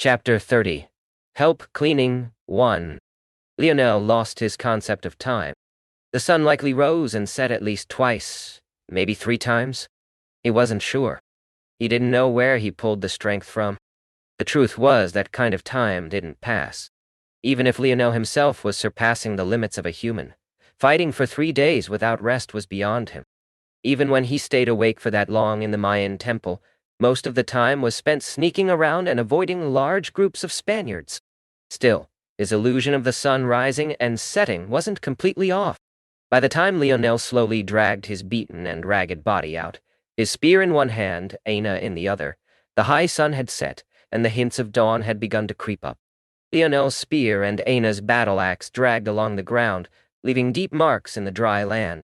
Chapter 30. Help Cleaning 1. Lionel lost his concept of time. The sun likely rose and set at least twice, maybe 3 times. He wasn't sure. He didn't know where he pulled the strength from. The truth was that kind of time didn't pass. Even if Lionel himself was surpassing the limits of a human, fighting for 3 days without rest was beyond him. Even when he stayed awake for that long in the Mayan temple, most of the time was spent sneaking around and avoiding large groups of Spaniards. Still, his illusion of the sun rising and setting wasn't completely off. By the time Lionel slowly dragged his beaten and ragged body out, his spear in one hand, Aina in the other, the high sun had set, and the hints of dawn had begun to creep up. Lionel's spear and Aina's battle-axe dragged along the ground, leaving deep marks in the dry land.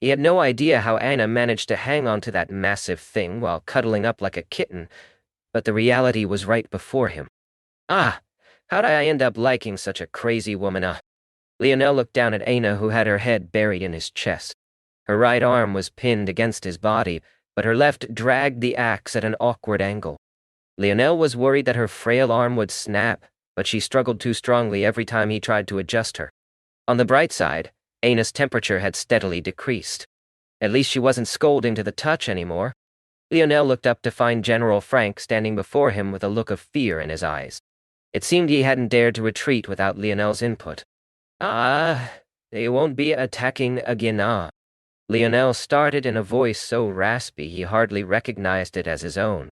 He had no idea how Aina managed to hang onto that massive thing while cuddling up like a kitten, but the reality was right before him. How'd I end up liking such a crazy woman? Lionel looked down at Aina, who had her head buried in his chest. Her right arm was pinned against his body, but her left dragged the axe at an awkward angle. Lionel was worried that her frail arm would snap, but she struggled too strongly every time he tried to adjust her. On the bright side, Aina's temperature had steadily decreased. At least she wasn't scolding to the touch anymore. Lionel looked up to find General Frank standing before him with a look of fear in his eyes. It seemed he hadn't dared to retreat without Lionel's input. They won't be attacking again, Lionel started in a voice so raspy he hardly recognized it as his own.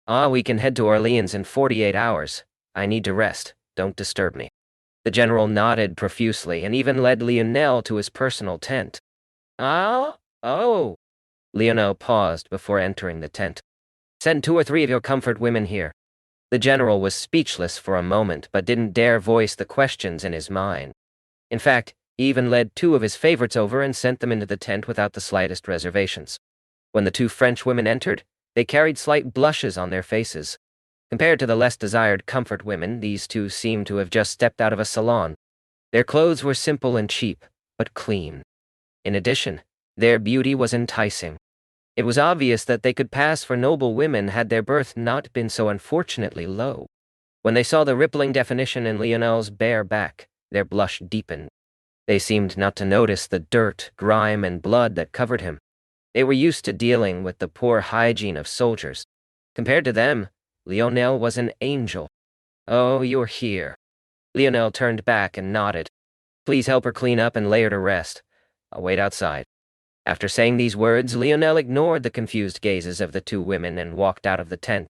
We can head to Orleans in 48 hours. I need to rest. Don't disturb me. The general nodded profusely and even led Lionel to his personal tent. Oh. Lionel paused before entering the tent. Send 2 or 3 of your comfort women here. The general was speechless for a moment, but didn't dare voice the questions in his mind. In fact, he even led 2 of his favorites over and sent them into the tent without the slightest reservations. When the 2 French women entered, they carried slight blushes on their faces. Compared to the less desired comfort women, these 2 seemed to have just stepped out of a salon. Their clothes were simple and cheap, but clean. In addition, their beauty was enticing. It was obvious that they could pass for noble women had their birth not been so unfortunately low. When they saw the rippling definition in Lionel's bare back, their blush deepened. They seemed not to notice the dirt, grime, and blood that covered him. They were used to dealing with the poor hygiene of soldiers. Compared to them, Lionel was an angel. Oh, you're here. Lionel turned back and nodded. Please help her clean up and lay her to rest. I'll wait outside. After saying these words, Lionel ignored the confused gazes of the 2 women and walked out of the tent.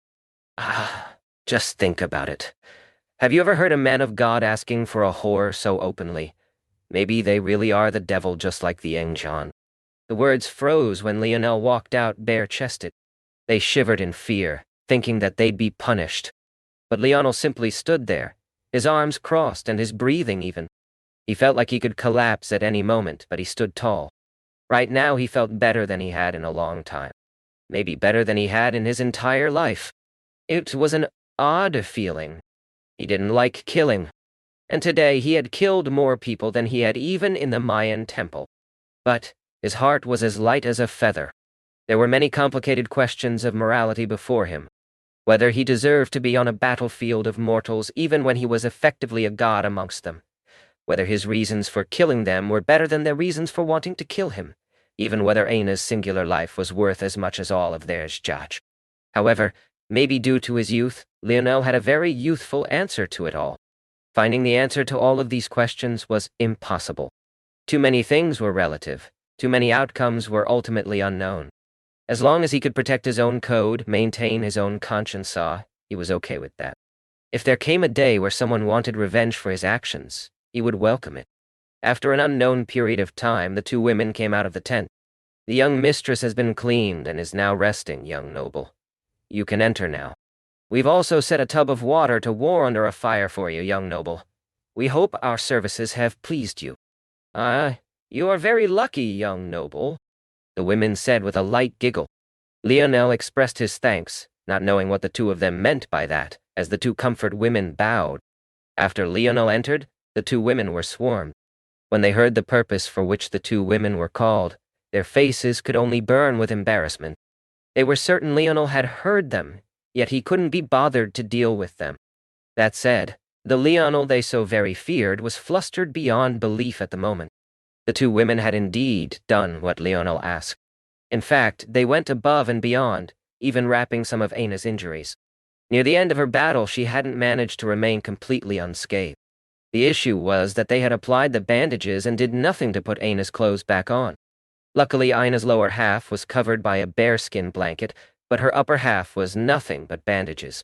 Just think about it. Have you ever heard a man of God asking for a whore so openly? Maybe they really are the devil, just like the Angel. The words froze when Lionel walked out bare-chested. They shivered in fear, thinking that they'd be punished. But Lionel simply stood there, his arms crossed and his breathing even. He felt like he could collapse at any moment, but he stood tall. Right now he felt better than he had in a long time. Maybe better than he had in his entire life. It was an odd feeling. He didn't like killing. And today he had killed more people than he had even in the Mayan temple. But his heart was as light as a feather. There were many complicated questions of morality before him. Whether he deserved to be on a battlefield of mortals even when he was effectively a god amongst them. Whether his reasons for killing them were better than their reasons for wanting to kill him. Even whether Aina's singular life was worth as much as all of theirs, judge. However, maybe due to his youth, Lionel had a very youthful answer to it all. Finding the answer to all of these questions was impossible. Too many things were relative. Too many outcomes were ultimately unknown. As long as he could protect his own code, maintain his own conscience, he was okay with that. If there came a day where someone wanted revenge for his actions, he would welcome it. After an unknown period of time, the 2 women came out of the tent. The young mistress has been cleaned and is now resting, young noble. You can enter now. We've also set a tub of water to warm under a fire for you, young noble. We hope our services have pleased you. You are very lucky, young noble, the women said with a light giggle. Lionel expressed his thanks, not knowing what the 2 of them meant by that, as the 2 comfort women bowed. After Lionel entered, the 2 women were swarmed. When they heard the purpose for which the 2 women were called, their faces could only burn with embarrassment. They were certain Lionel had heard them, yet he couldn't be bothered to deal with them. That said, the Lionel they so very feared was flustered beyond belief at the moment. The two women had indeed done what Lionel asked. In fact, they went above and beyond, even wrapping some of Aina's injuries. Near the end of her battle, she hadn't managed to remain completely unscathed. The issue was that they had applied the bandages and did nothing to put Aina's clothes back on. Luckily, Aina's lower half was covered by a bearskin blanket, but her upper half was nothing but bandages.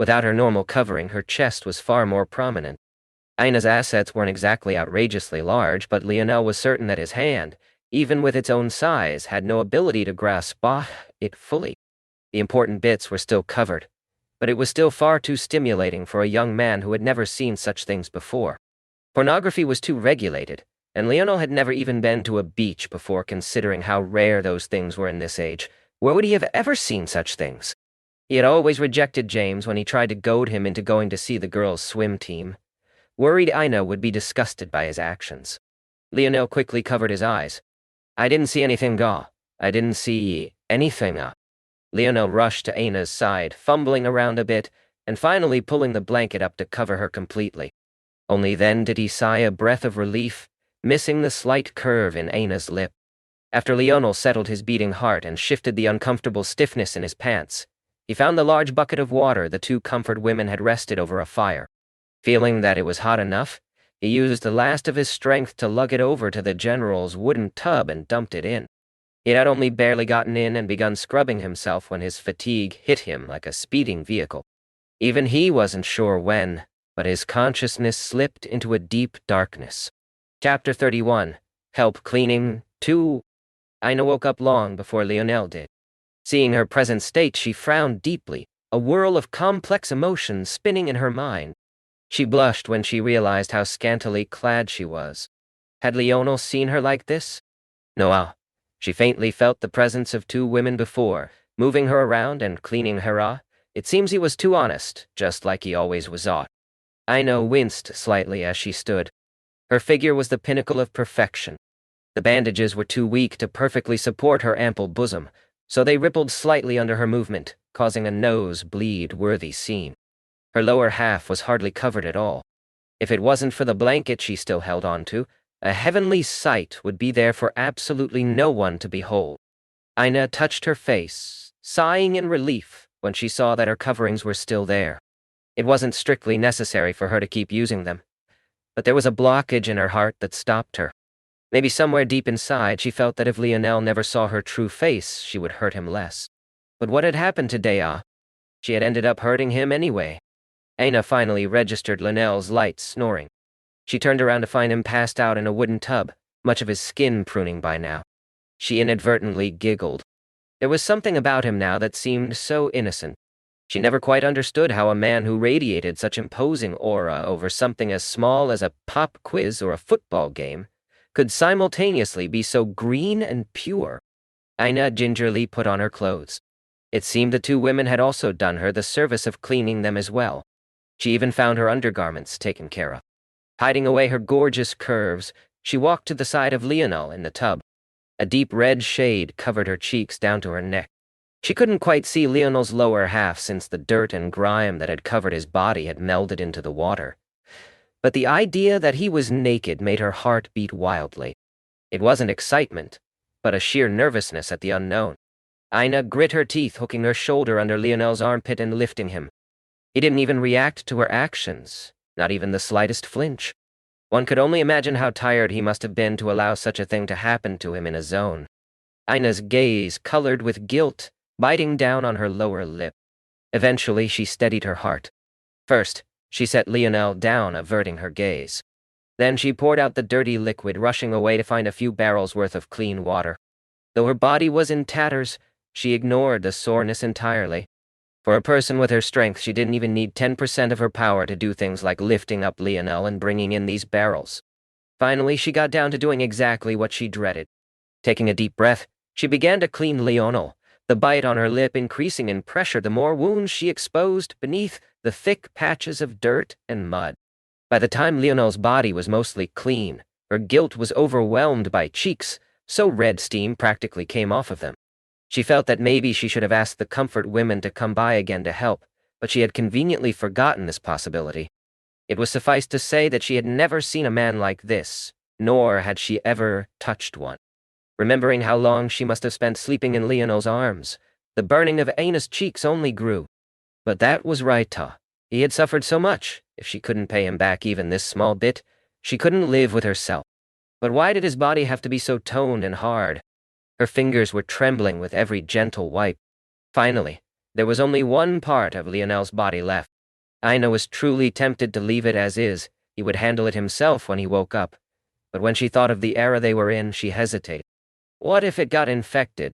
Without her normal covering, her chest was far more prominent. Aina's assets weren't exactly outrageously large, but Lionel was certain that his hand, even with its own size, had no ability to grasp it fully. The important bits were still covered, but it was still far too stimulating for a young man who had never seen such things before. Pornography was too regulated, and Lionel had never even been to a beach before, considering how rare those things were in this age. Where would he have ever seen such things? He had always rejected James when he tried to goad him into going to see the girls' swim team. Worried Aina would be disgusted by his actions. Lionel quickly covered his eyes. I didn't see anything, I didn't see anything, Lionel rushed to Aina's side, fumbling around a bit, and finally pulling the blanket up to cover her completely. Only then did he sigh a breath of relief, missing the slight curve in Aina's lip. After Lionel settled his beating heart and shifted the uncomfortable stiffness in his pants, he found the large bucket of water the two comfort women had rested over a fire. Feeling that it was hot enough, he used the last of his strength to lug it over to the general's wooden tub and dumped it in. He had only barely gotten in and begun scrubbing himself when his fatigue hit him like a speeding vehicle. Even he wasn't sure when, but his consciousness slipped into a deep darkness. Chapter 31. Help Cleaning 2. Aina woke up long before Lionel did. Seeing her present state, she frowned deeply, a whirl of complex emotions spinning in her mind. She blushed when she realized how scantily clad she was. Had Lionel seen her like this? No. She faintly felt the presence of two women before, moving her around and cleaning her. It seems he was too honest, just like he always was. Aina winced slightly as she stood. Her figure was the pinnacle of perfection. The bandages were too weak to perfectly support her ample bosom, so they rippled slightly under her movement, causing a nose-bleed-worthy scene. Her lower half was hardly covered at all. If it wasn't for the blanket she still held on to, a heavenly sight would be there for absolutely no one to behold. Aina touched her face, sighing in relief when she saw that her coverings were still there. It wasn't strictly necessary for her to keep using them, but there was a blockage in her heart that stopped her. Maybe somewhere deep inside she felt that if Lionel never saw her true face, she would hurt him less. But what had happened to Dea? She had ended up hurting him anyway. Aina finally registered Lionel's light snoring. She turned around to find him passed out in a wooden tub, much of his skin pruning by now. She inadvertently giggled. There was something about him now that seemed so innocent. She never quite understood how a man who radiated such imposing aura over something as small as a pop quiz or a football game could simultaneously be so green and pure. Aina gingerly put on her clothes. It seemed the two women had also done her the service of cleaning them as well. She even found her undergarments taken care of. Hiding away her gorgeous curves, she walked to the side of Lionel in the tub. A deep red shade covered her cheeks down to her neck. She couldn't quite see Lionel's lower half since the dirt and grime that had covered his body had melded into the water. But the idea that he was naked made her heart beat wildly. It wasn't excitement, but a sheer nervousness at the unknown. Aina grit her teeth, hooking her shoulder under Lionel's armpit and lifting him. He didn't even react to her actions, not even the slightest flinch. One could only imagine how tired he must have been to allow such a thing to happen to him in a zone. Aina's gaze colored with guilt, biting down on her lower lip. Eventually, she steadied her heart. First, she set Lionel down, averting her gaze. Then she poured out the dirty liquid, rushing away to find a few barrels worth of clean water. Though her body was in tatters, she ignored the soreness entirely. For a person with her strength, she didn't even need 10% of her power to do things like lifting up Lionel and bringing in these barrels. Finally, she got down to doing exactly what she dreaded. Taking a deep breath, she began to clean Lionel, the bite on her lip increasing in pressure the more wounds she exposed beneath the thick patches of dirt and mud. By the time Lionel's body was mostly clean, her guilt was overwhelmed by cheeks, so red steam practically came off of them. She felt that maybe she should have asked the comfort women to come by again to help, but she had conveniently forgotten this possibility. It was suffice to say that she had never seen a man like this, nor had she ever touched one. Remembering how long she must have spent sleeping in Lionel's arms, the burning of Aina's cheeks only grew. But that was right. He had suffered so much. If she couldn't pay him back even this small bit, she couldn't live with herself. But why did his body have to be so toned and hard? Her fingers were trembling with every gentle wipe. Finally, there was only one part of Lionel's body left. Aina was truly tempted to leave it as is. He would handle it himself when he woke up. But when she thought of the era they were in, she hesitated. What if it got infected?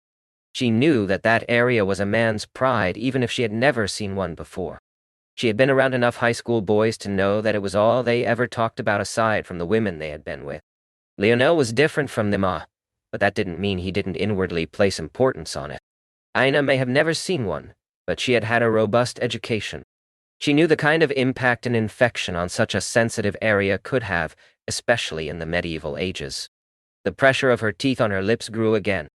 She knew that that area was a man's pride, even if she had never seen one before. She had been around enough high school boys to know that it was all they ever talked about aside from the women they had been with. Lionel was different from them, but that didn't mean he didn't inwardly place importance on it. Aina may have never seen one, but she had had a robust education. She knew the kind of impact an infection on such a sensitive area could have, especially in the medieval ages. The pressure of her teeth on her lips grew again.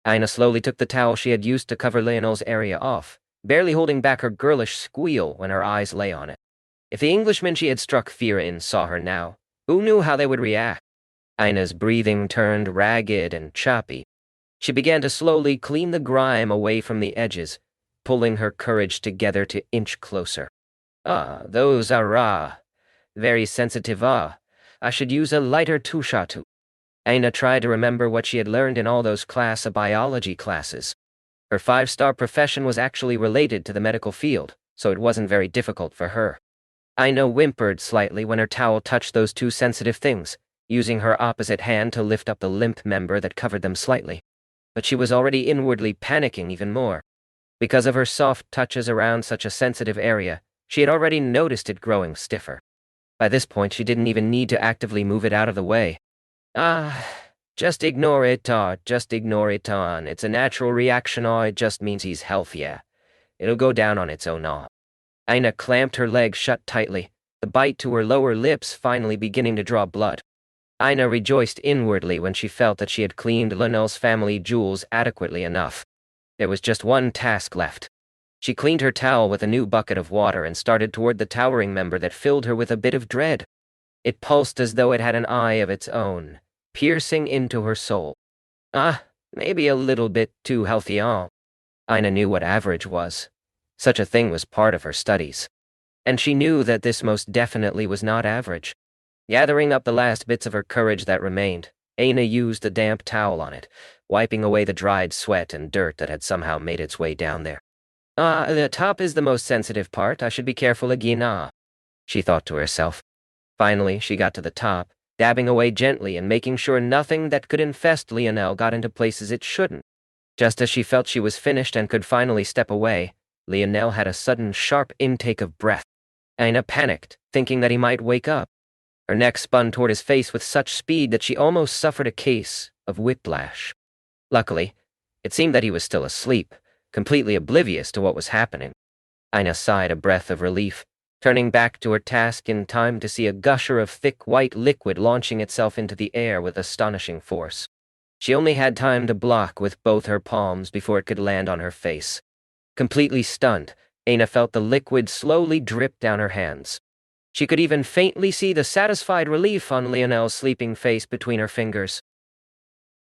Aina slowly took the towel she had used to cover Lionel's area off, barely holding back her girlish squeal when her eyes lay on it. If the Englishmen she had struck fear in saw her now, who knew how they would react? Aina's breathing turned ragged and choppy. She began to slowly clean the grime away from the edges, pulling her courage together to inch closer. Those are very sensitive. I should use a lighter tushatu. Aina tried to remember what she had learned in all those biology classes. Her 5-star profession was actually related to the medical field, so it wasn't very difficult for her. Aina whimpered slightly when her towel touched those two sensitive things, using her opposite hand to lift up the limp member that covered them slightly. But she was already inwardly panicking even more. Because of her soft touches around such a sensitive area, she had already noticed it growing stiffer. By this point, she didn't even need to actively move it out of the way. Just ignore it, just ignore it, It's a natural reaction, it just means he's healthier. It'll go down on its own, Aina clamped her leg shut tightly, the bite to her lower lips finally beginning to draw blood. Aina rejoiced inwardly when she felt that she had cleaned Lionel's family jewels adequately enough. There was just one task left. She cleaned her towel with a new bucket of water and started toward the towering member that filled her with a bit of dread. It pulsed as though it had an eye of its own, piercing into her soul. Maybe a little bit too healthy, Aina knew what average was. Such a thing was part of her studies. And she knew that this most definitely was not average. Gathering up the last bits of her courage that remained, Aina used a damp towel on it, wiping away the dried sweat and dirt that had somehow made its way down there. The top is the most sensitive part. I should be careful again, she thought to herself. Finally, she got to the top, dabbing away gently and making sure nothing that could infest Lionel got into places it shouldn't. Just as she felt she was finished and could finally step away, Lionel had a sudden sharp intake of breath. Aina panicked, thinking that he might wake up. Her neck spun toward his face with such speed that she almost suffered a case of whiplash. Luckily, it seemed that he was still asleep, completely oblivious to what was happening. Aina sighed a breath of relief, turning back to her task in time to see a gusher of thick white liquid launching itself into the air with astonishing force. She only had time to block with both her palms before it could land on her face. Completely stunned, Aina felt the liquid slowly drip down her hands. She could even faintly see the satisfied relief on Lionel's sleeping face between her fingers.